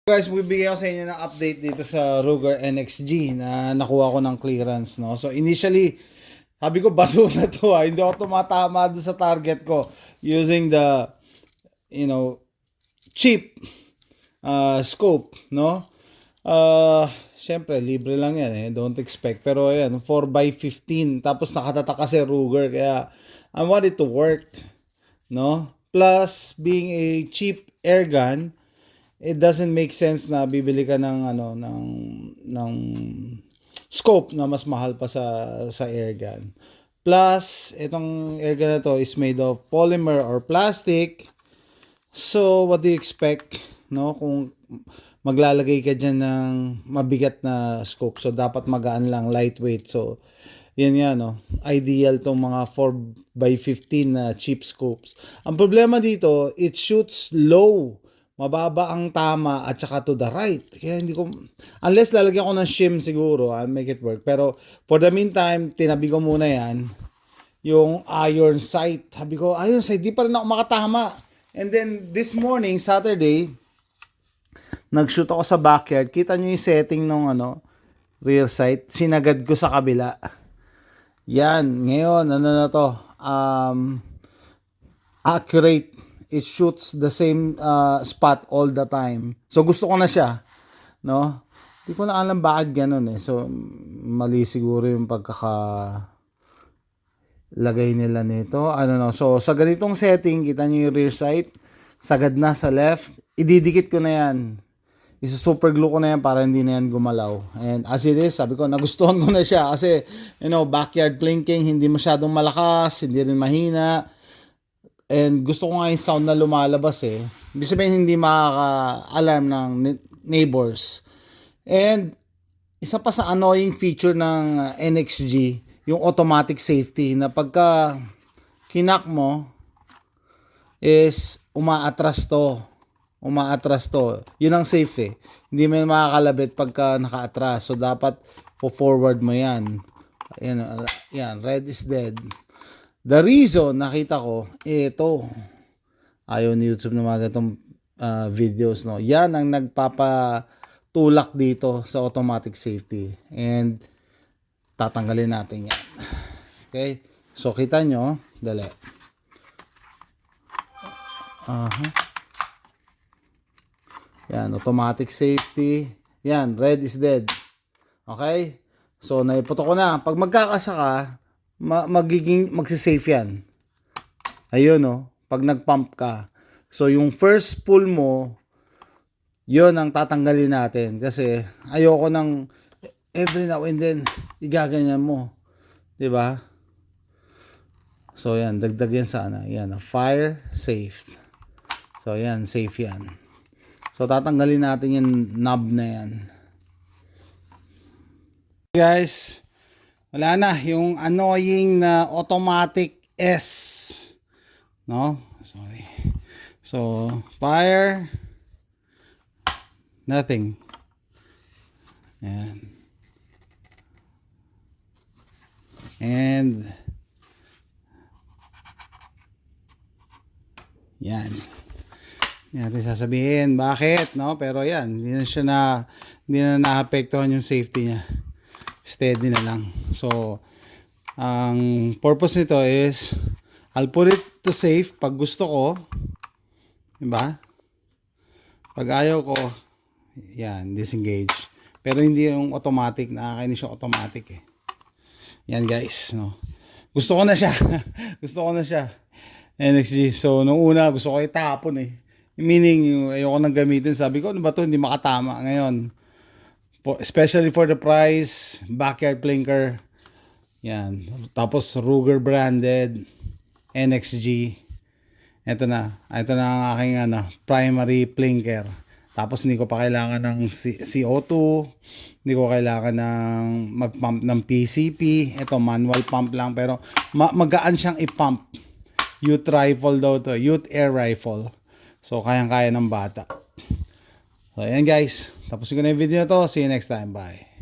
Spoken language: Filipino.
Guys, bibigyan ko sa inyo ng update dito sa Ruger NXG na nakuha ko ng clearance, no? So initially, sabi ko basura to hindi ako tumatama doon sa target ko using the cheap scope, no? Syempre libre lang yan don't expect, pero ayan 4x15 tapos nakatatak kasi Ruger, kaya I want it to work, no? Plus being a cheap air gun, it doesn't make sense na bibili ka ng ng scope na mas mahal pa sa air gun. Plus, itong air gun na to is made of polymer or plastic. So, what do you expect, no? Kung maglalagay ka diyan ng mabigat na scope, so dapat magaan lang, lightweight. So, yan yan, no? Ideal tong mga 4x15 na cheap scopes. Ang problema dito, it shoots low. Mababa ang tama at saka to the right. Kaya hindi ko, unless lalagyan ko ng shim siguro, I'll make it work. Pero for the meantime, tinabi ko muna yan. Yung iron sight. Sabi ko, iron sight, di pa rin ako makatama. And then this morning, Saturday, nag-shoot ako sa backyard. Kita nyo yung setting ng rear sight. Sinagad ko sa kabila. Yan, ngayon, na to? Accurate. It shoots the same spot all the time. So gusto ko na siya, no? Di ko na alam bakit ganun So mali siguro yung pagkaka-lagay nila nito. I don't know. So sa ganitong setting, kita niyo yung rear sight, sagad na sa left, ididikit ko na yan. Super glue ko na yan para hindi na yan gumalaw. And as it is, sabi ko, nagustuhan ko na siya kasi, backyard plinking, hindi masyadong malakas, hindi rin mahina. And gusto ko nga yung sound na lumalabas Ibig sabihin hindi makaka-alarm ng neighbors. And isa pa sa annoying feature ng NXG, yung automatic safety, na pagka kinak mo is umaatras to. Yun ang safe Hindi mo makakalabit pagka nakaatras. So dapat po-forward mo yan. Yan, red is dead. The reason nakita ko, ito, ayaw ni YouTube na mga ganitong videos, no? Yan ang nagpapatulak dito sa automatic safety. And tatanggalin natin yan. Okay? So, kita nyo, dali. Yan, automatic safety. Yan, red is dead. Okay? So, naiputo ko na. Pag magkakasaka, magsi-safe yan. Ayun pag nag-pump ka. So yung first pull mo, yun ang tatanggalin natin kasi ayoko nang every now and then igaganyan mo, 'di ba? So yan, dagdag yan sana. Yan, fire safe. So yan, safe yan. So tatanggalin natin yung knob na yan. Guys, wala na yung annoying na automatic S, no? Sorry. So, fire, nothing. Yan. And yan. Yan natin sasabihin bakit, no? Pero yan, hindi na naapektuhan yung safety niya. Steady na lang. So, ang purpose nito is I'll put it to safe pag gusto ko. Diba? Pag ayaw ko, yan, disengage. Pero hindi yung automatic. Nakakainis yung automatic Yan guys, no? Gusto ko na siya. NXG. So, nung una, gusto ko itapon Meaning, ayoko nang gamitin. Sabi ko, ano ba to? Hindi makatama. Ngayon, especially for the price, backyard plinker. Yan. Tapos Ruger branded, NXG. Ito na ang aking primary plinker. Tapos hindi ko pa kailangan ng CO2. Hindi ko kailangan ng mag-pump ng PCP. Ito manual pump lang pero magaan siyang i-pump. Youth rifle daw to, youth air rifle. So kayang-kaya ng bata. So ayan guys, tapos ko na yung video na to. See you next time. Bye.